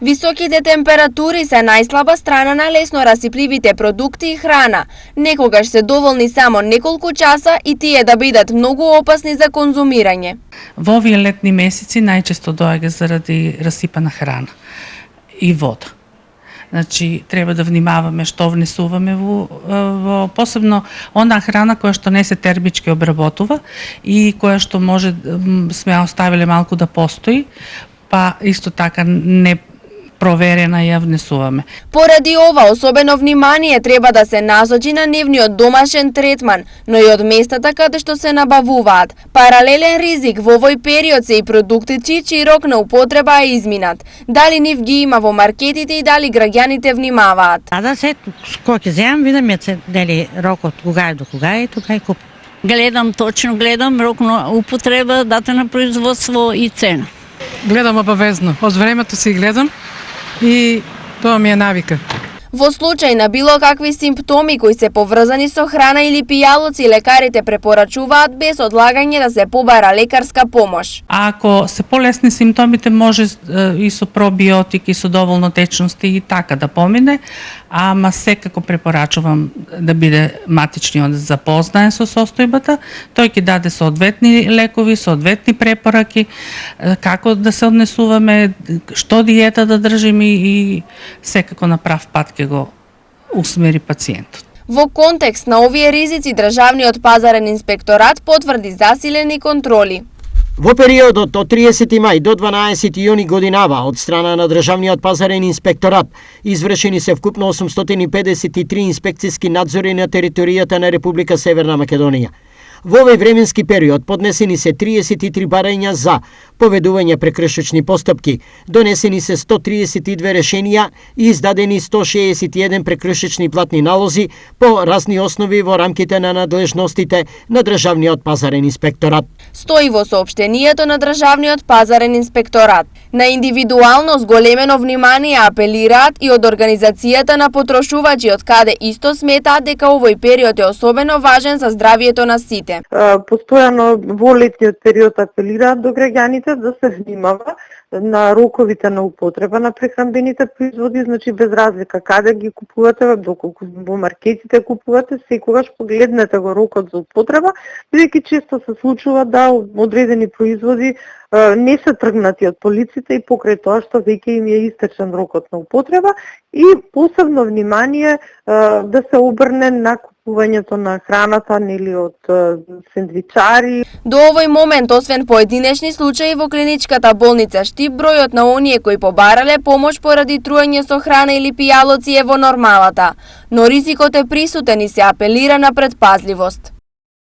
Високите температури се најслаба страна на лесно расипливите продукти и храна. Некогаш се доволни само неколку часа и тие да бидат многу опасни за конзумирање. Во овие летни месеци најчесто доаѓа заради расипана храна и вода. Значи, треба да внимаваме што внесуваме во посебно она храна која што не се термички обработува и која што може сме оставиле малку да постои, па исто така не проверена ја внесуваме. Поради ова, особено внимание треба да се насочи на нивниот домашен третман, но и од местата каде што се набавуваат. Паралелен ризик во овој период се и продукти чиј рок на употреба е изминат. Дали нив ги има во маркетите и дали граѓаните внимаваат? Да се кога ќе земам, видам дали рокот кога е до кога е, тога и купам. Гледам рок на употреба, дата на производство и цена. Гледам обавезно. Од времето си гледам и тоа ми е навика. Во случај на било какви симптоми кои се поврзани со храна или пијалоци, лекарите препорачуваат без одлагање да се побара лекарска помош. Ако се полесни симптомите, може и со пробиотик и со доволно течности и така да помине, ама секако препорачувам да биде матичниот запознаен со состојбата, тој ќе даде соодветни лекови, соодветни препораки, како да се однесуваме, што диета да држиме и секако на прав пат ќе го усмери пациентот. Во контекст на овие ризици, Државниот пазарен инспекторат потврди засилени контроли. Во периодот од 30 мај до 12 јуни годинава од страна на Државниот пазарен инспекторат извршени се вкупно 853 инспекциски надзори на територијата на Република Северна Македонија. Во овој временски период поднесени се 33 барања за поведување прекршечни постапки, донесени се 132 решенија и издадени 161 прекршечни платни налози по разни основи во рамките на надлежностите на Државниот пазарен инспекторат. Стои во соопштенијето на Државниот пазарен инспекторат. На индивидуално зголемено внимание апелираат и од Организацијата на потрошувачи, од каде исто сметаат дека овој период е особено важен за здравието на сите. Постојано во летниот период апелираат до граѓаните да се внимава на роковите на употреба на прехранбените производи, значи без разлика каде ги купувате, доколку во маркетите купувате, секогаш погледнете го рокот за употреба, бидејќи често се случува да одредени производи не се тргнати од полиците и покрај тоа што веќе им е истечен рокот на употреба и посебно внимание да се обрне на купувањето на храната нели од сендвичари. До овој момент, освен поединечни случаи во клиничката болница Штип, бројот на оние кои побарале помош поради труење со храна или пијалоци е во нормалата, но ризикот е присутен и се апелира на предпазливост.